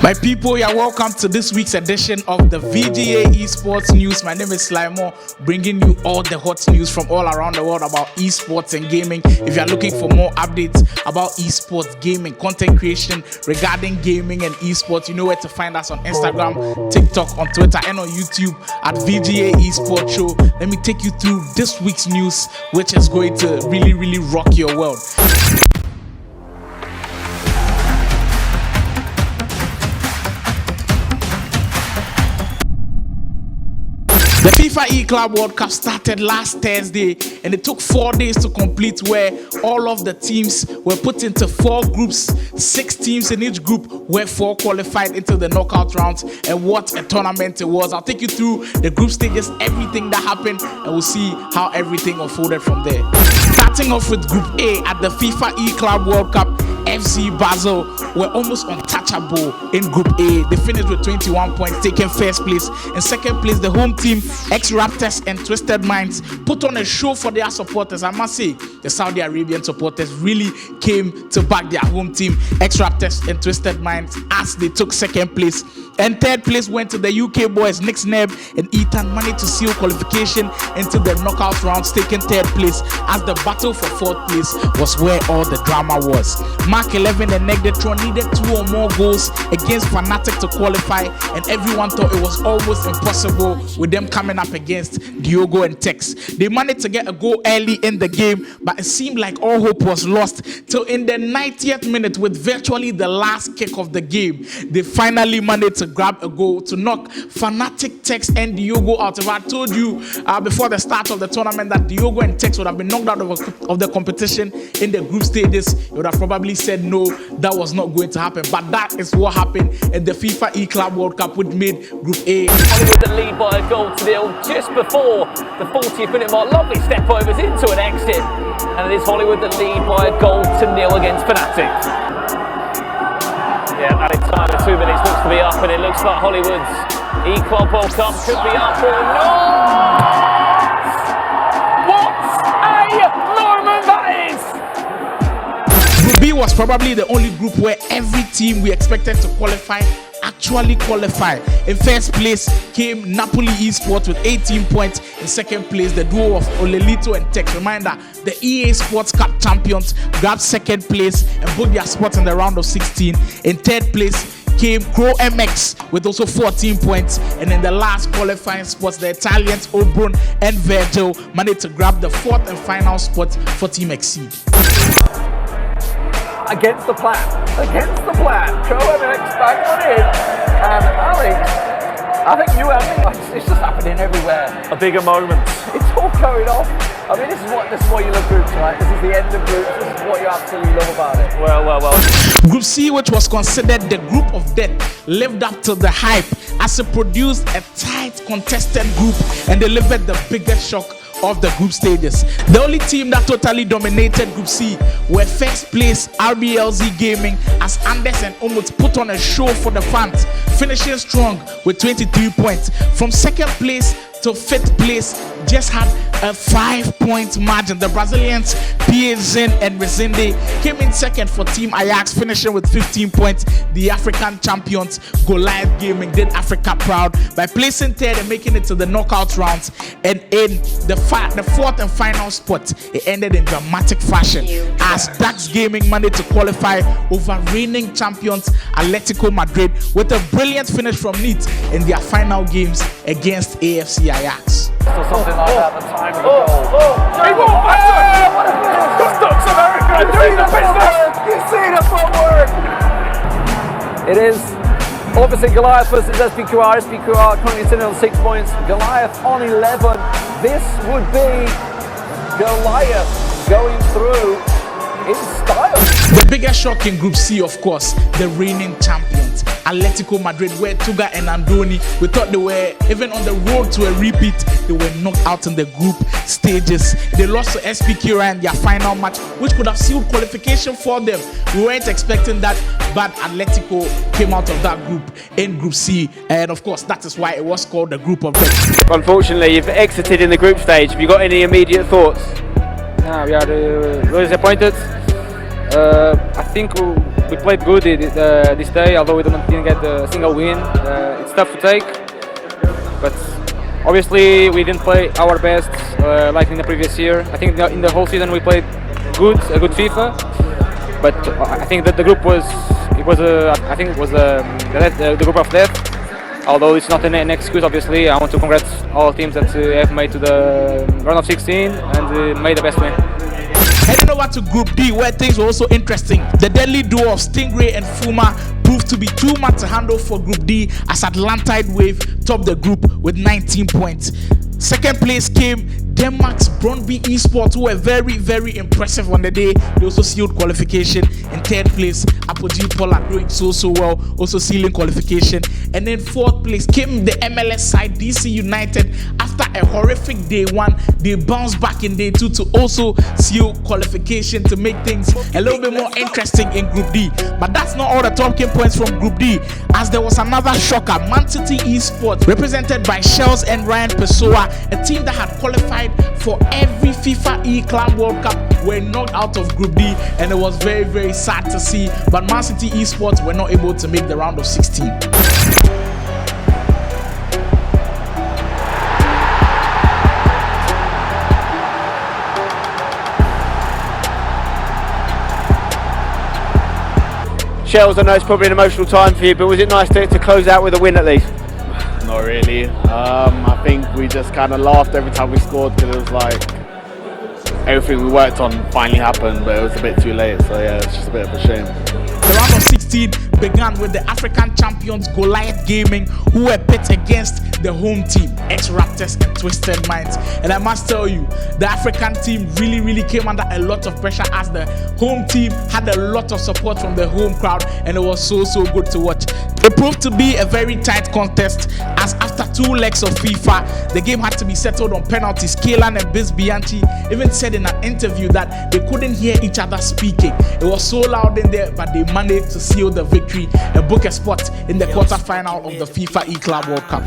My people, you're welcome to this week's edition of the VGA Esports News. My name is Slimo, bringing you all the hot news from all around the world about esports and gaming. If you're looking for more updates about esports, gaming, content creation regarding gaming and esports, you know where to find us on Instagram, TikTok, on Twitter, and on YouTube at VGA Esports Show. Let me take you through this week's news, which is going to really rock your world. The FIFA E-Club World Cup started last Thursday, and it took 4 days to complete, where all of the teams were put into 4 groups, 6 teams in each group, where 4 qualified into the knockout rounds. And what a tournament it was. I'll take you through the group stages, everything that happened, and we'll see how everything unfolded from there. Starting off with Group A at the FIFA E-Club World Cup, FC Basel were almost untouchable in Group A. They finished with 21 points, taking first place. In second place, the home team, ex-Raptors and Twisted Minds, put on a show for their supporters. I must say, the Saudi Arabian supporters really came to back their home team, ex-Raptors and Twisted Minds, as they took second place. And third place went to the UK boys, Nick Sneb and Ethan, managed to seal qualification into the knockout rounds, taking third place, as the battle for fourth place was where all the drama was. Mark 11 and Negdetron needed 2 or more goals against Fnatic to qualify, and everyone thought it was almost impossible with them coming up against Diogo and Tex. They managed to get a goal early in the game, but it seemed like all hope was lost till in the 90th minute, with virtually the last kick of the game, they finally managed to grab a goal to knock Fnatic, Tex and Diogo out. If I told you before the start of the tournament that Diogo and Tex would have been knocked out of the competition in the group stages, you would have probably said no, that was not going to happen. But that is what happened in the FIFA E-Club World Cup, which made Group A. Hollywood the lead by a goal to nil just before the 40th minute mark. Lovely step overs into an exit, and it is Hollywood the lead by a goal to nil against Fnatic. Yeah, added time of 2 minutes looks to be up, and it looks like Hollywood's E-Club World Cup could be up or not. What a moment that is! Group B was probably the only group where every team we expected to qualify actually qualified. In first place came Napoli Esports with 18 points. In second place, the duo of Olelito and Tech. Reminder, the EA Sports Cup champions grabbed second place and booked their spots in the round of 16. In third place came Crow MX with also 14 points. And in the last qualifying spots, the Italians Obrun and Virgil managed to grab the 4th and final spot for Team Exceed. Against the plan. Crow MX back on in. And Alex, I think you and me, it's just happening everywhere. A bigger moment. It's all going off. I mean, this is what you love groups, right? This is the end of groups. This is what you absolutely love about it. Well. Group C, which was considered the group of death, lived up to the hype as it produced a tight, contested group and delivered the biggest shock of the group stages. The only team that totally dominated Group C were first place RBLZ Gaming, as Anders and Omut put on a show for the fans, finishing strong with 23 points. From second place to 5th place, just had a 5-point margin. The Brazilians Piazin and Resende came in second for Team Ajax, finishing with 15 points. The African champions Goliath Gaming did Africa proud by placing third and making it to the knockout rounds. And in the 4th and final spot, it ended in dramatic fashion as Dax Gaming managed to qualify over reigning champions Atletico Madrid with a brilliant finish from NEAT in their final games against AFC Ajax. Or something like that at the time of the goal. He walked back. Customs America doing the business. You see the footwork. It is obviously Goliath versus SPQR. SPQR currently sitting on 6 points. Goliath on 11. This would be Goliath going through in style. The biggest shock in Group C, of course, the reigning champions Atletico Madrid, where Tuga and Andoni, we thought they were even on the road to a repeat. They were knocked out in the group stages. They lost to SPQR in their final match, which could have sealed qualification for them. We weren't expecting that, but Atletico came out of that group in Group C, and of course that is why it was called the Group of Death. Unfortunately, you've exited in the group stage. Have you got any immediate thoughts? We are disappointed. I think we played good this day, although we didn't get a single win. It's tough to take, but obviously we didn't play our best like in the previous year. I think in the whole season we played a good FIFA, but I think that the group was the group of death. Although it's not an excuse, obviously. I want to congratulate all teams that have made to the round of 16 and made the best win. Heading over to Group D, where things were also interesting. The deadly duo of Stingray and Fuma proved to be too much to handle for Group D, as Atlantide Wave topped the group with 19 points. Second place came Denmark's Brøndby Esports, who were very, very impressive on the day. They also sealed qualification. In third place, Apogee Pollard doing so well, also sealing qualification. And then fourth place came the MLS side, DC United. After a horrific day one, they bounced back in day two to also seal qualification to make things a little bit more interesting in Group D. But that's not all the talking points from Group D, as there was another shocker. Man City Esports, represented by Shells and Ryan Pessoa, a team that had qualified for every FIFA E-Club World Cup, were knocked out of Group D, and it was very, very sad to see. But Man City Esports were not able to make the round of 16. Shells, I know it's probably an emotional time for you, but was it nice to close out with a win at least? Not really. I think we just kind of laughed every time we scored, because it was like everything we worked on finally happened, but it was a bit too late. So yeah, it's just a bit of a shame. The round of 16 began with the African champions Goliath Gaming, who were pit against the home team, ex-Raptors and Twisted Minds. And I must tell you, the African team really came under a lot of pressure, as the home team had a lot of support from the home crowd, and it was so good to watch. It proved to be a very tight contest, as after 2 legs of FIFA, the game had to be settled on penalties. Kaylan and Biz Bianchi even said in an interview that they couldn't hear each other speaking. It was so loud in there, but they managed to seal the victory and book a spot in the quarter-final of the FIFA E-Club World Cup.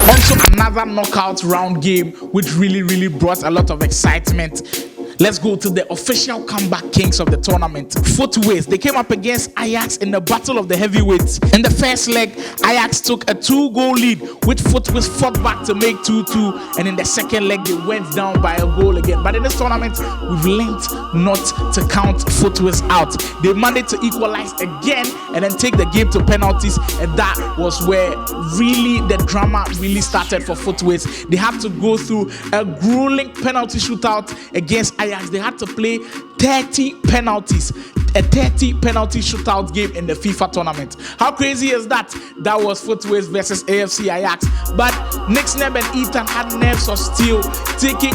Also, another knockout round game, which really brought a lot of excitement. Let's go to the official comeback kings of the tournament. Footways, they came up against Ajax in the battle of the heavyweights. In the first leg, Ajax took a 2-goal lead, which Footways fought back to make 2-2. And in the second leg, they went down by a goal again. But in this tournament, we've learned not to count Footways out. They managed to equalize again and then take the game to penalties. And that was where really the drama really started for Footways. They had to go through a grueling penalty shootout against Ajax. They had to play 30 penalties, a 30 penalty shootout game in the FIFA tournament. How crazy is that? That was Footways versus AFC Ajax. But Nick Sneb and Ethan had nerves of steel,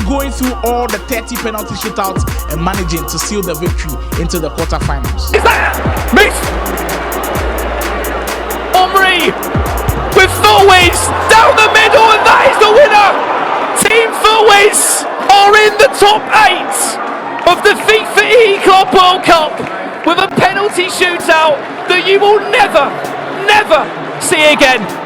going through all the 30 penalty shootouts and managing to seal the victory into the quarterfinals. Is that missed? Omri with Footways down the middle, and that is the winner. Team Footways are in the top 8 of the FIFA E-Club World Cup with a penalty shootout that you will never see again.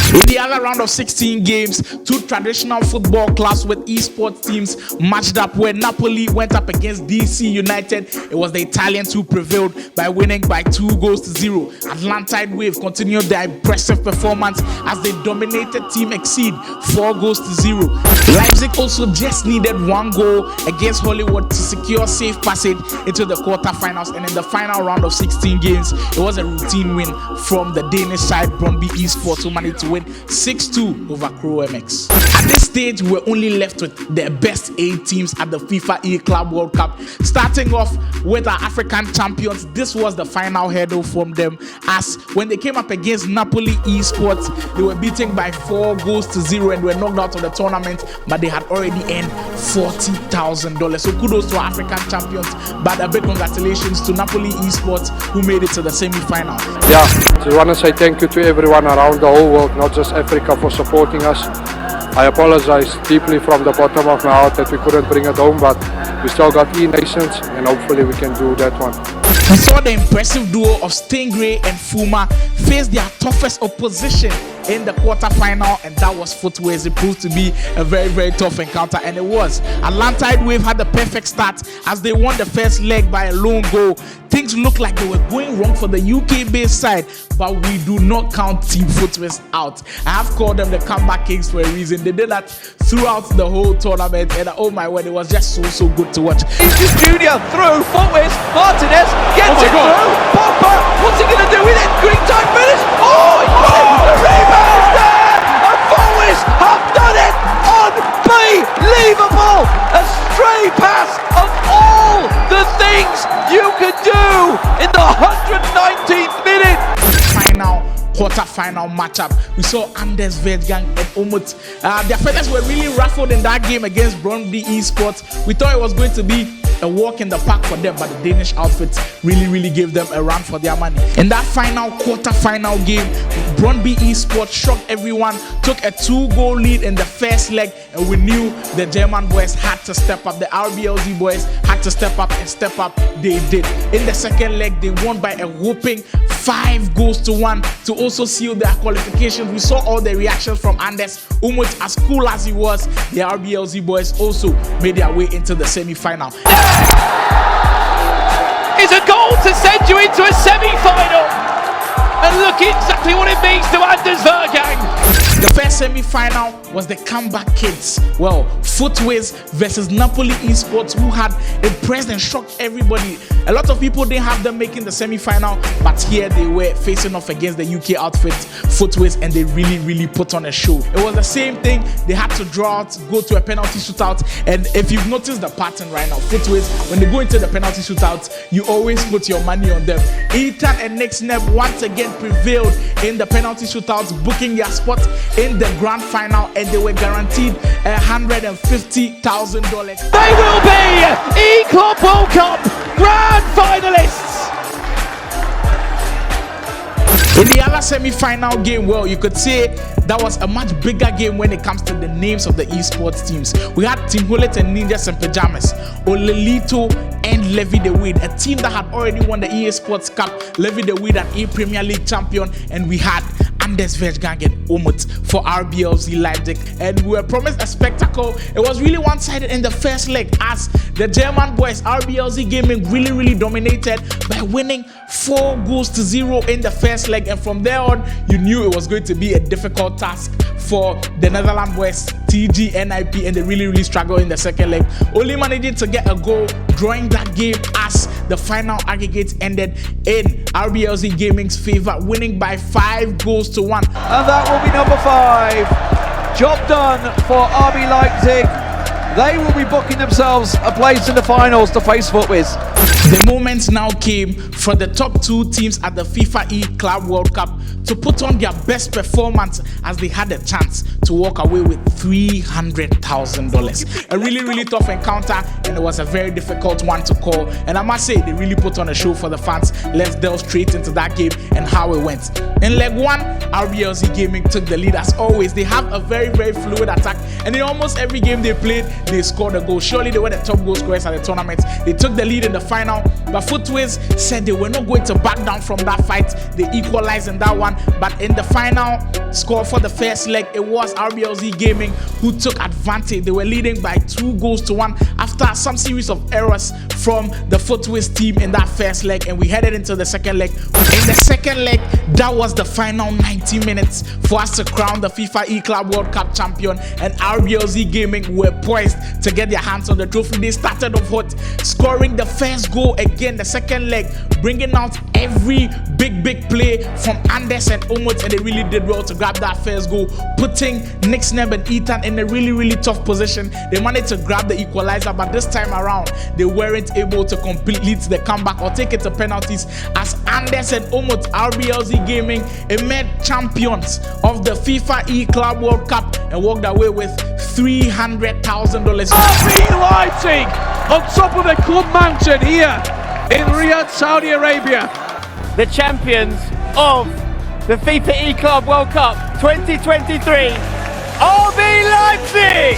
In the other round of 16 games, 2 traditional football clubs with esports teams matched up, where Napoli went up against DC United. It was the Italians who prevailed by winning by 2-0. Atlantide Wave continued their impressive performance as they dominated Team Exceed 4-0. Leipzig also just needed 1 goal against Hollywood to secure safe passage into the quarterfinals. And in the final round of 16 games, it was a routine win from the Danish side, Brøndby Esports, who managed to win 6-2 over Crew MX. At this stage, we're only left with the best 8 teams at the FIFA E-Club World Cup. Starting off with our African champions, this was the final hurdle from them, as when they came up against Napoli Esports, they were beaten by 4-0 and were knocked out of the tournament, but they had already earned $40,000. So kudos to our African champions, but a big congratulations to Napoli Esports, who made it to the semi-final. Yeah, so I want to say thank you to everyone around the whole world, not just Africa, for supporting us. I apologize deeply from the bottom of my heart that we couldn't bring it home, but we still got E-Nations and hopefully we can do that one. We saw the impressive duo of Stingray and Fuma face their toughest opposition in the quarterfinal, and that was Footways. It proved to be a very, very tough encounter, and it was. Atlanta Wave had the perfect start as they won the first leg by a lone goal. Things looked like they were going wrong for the UK-based side, but we do not count Team Footways out. I have called them the comeback kings for a reason. They did that throughout the whole tournament, and oh my word, it was just so good to watch. It's Junior through Footways. Martinez gets it through. Pogba, what's he going to do with it? Green time finish. Oh, he got it. The rebound's there. And Footways have done it. Unbelievable. A stray pass of all the things you could do in the 119th minute. Quarter-final matchup. We saw Anders Vejdgang and Omut. Their feathers were really ruffled in that game against Brøndby Esports. We thought it was going to be a walk in the park for them, but the Danish outfits really gave them a run for their money. In that final quarter-final game, Brøndby Esports shocked everyone, took a 2-goal lead in the first leg, and we knew the German boys had to step up. The RBLZ boys had to step up, and step up they did. In the second leg, they won by a whooping 5-1 to also seal their qualifications. We saw all the reactions from Anders Umut. As cool as he was, the RBLZ boys also made their way into the semi-final. Is a goal to send you into a semi-final. And look exactly what it means to Anders Vejdgang. The first semi-final was the comeback kids. Well, Footways versus Napoli Esports, who had impressed and shocked everybody. A lot of people didn't have them making the semi-final, but here they were facing off against the UK outfit, Footways, and they really put on a show. It was the same thing. They had to draw out, go to a penalty shootout, and if you've noticed the pattern right now, Footways, when they go into the penalty shootout, you always put your money on them. Ethan and Nick Sneb once again prevailed in the penalty shootouts, booking their spot in the grand final, and they were guaranteed $150,000. They will be E-Club World Cup grand finalists. In the other semi-final game, well, you could say that was a much bigger game when it comes to the names of the esports teams. We had Team Hullet and Ninjas and Pajamas, Olelito and Levy the Weed, a team that had already won the EA Sports Cup, Levy the Weed, an E-Premier League champion, and we had Anders Vejdgang and Omut for RBLZ Leipzig, and we were promised a spectacle. It was really one-sided in the first leg as the German boys, RBLZ Gaming, really dominated by winning 4-0 in the first leg, and from there on, you knew it was going to be a difficult task for the Netherlands boys, TG, NIP, and they really struggled in the second leg, only managing to get a goal, drawing that game as the final aggregate ended in RBLZ Gaming's favor, winning by 5-1. And that will be number 5. Job done for RB Leipzig. They will be booking themselves a place in the finals to face Footways. The moment now came for the top 2 teams at the Fifae Club World Cup to put on their best performance as they had a chance to walk away with $300,000. A really tough encounter, and it was a very difficult one to call. And I must say, they really put on a show for the fans. Let's delve straight into that game and how it went. In leg 1, RBLZ Gaming took the lead as always. They have a very fluid attack, and in almost every game they played, they scored a goal. Surely they were the top goal scorers at the tournament. They took the lead in the final, but Footways said they were not going to back down from that fight. They equalized in that one, but in the final score for the first leg, it was RBLZ Gaming who took advantage. They were leading by 2-1 after some series of errors from the Footways team in that first leg, and we headed into the second leg. In the second leg, that was the final 90 minutes for us to crown the FIFA E-Club World Cup champion, and RBLZ Gaming were poised to get their hands on the trophy. They started off hot, scoring the first goal again, the second leg, bringing out every big play from Anders and Omut, and they really did well to grab that first goal, putting Nick Sneb and Ethan in a really tough position. They managed to grab the equalizer, but this time around, they weren't able to complete the comeback or take it to penalties as Anders and Omut, RBLZ Gaming, emerged champions of the FIFA E-Club World Cup and walked away with $300,000. RB Leipzig on top of the club mountain here in Riyadh, Saudi Arabia. The champions of the FIFA E-Club World Cup 2023, RB Leipzig!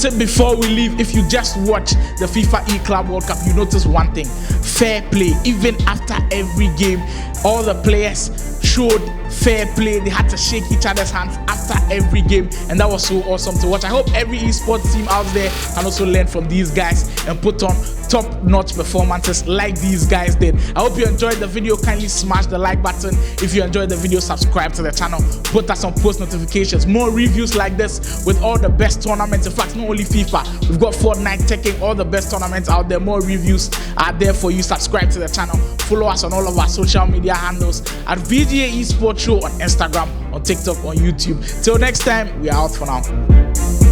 tip before we leave: if you just watch the FIFA E Club World Cup, you notice one thing: fair play. Even after every game, all the players showed fair play. They had to shake each other's hands after every game, and that was so awesome to watch. I hope every esports team out there can also learn from these guys and put on top-notch performances like these guys did. I hope you enjoyed the video. Kindly smash the like button. If you enjoyed the video, subscribe to the channel, put us on post notifications. More reviews like this with all the best tournaments. In fact, not only FIFA, we've got Fortnite, taking all the best tournaments out there. More reviews are there for you. Subscribe to the channel, follow us on all of our social media handles at VGA Esports Show on Instagram, on TikTok, on YouTube. Till next time, we are out for now.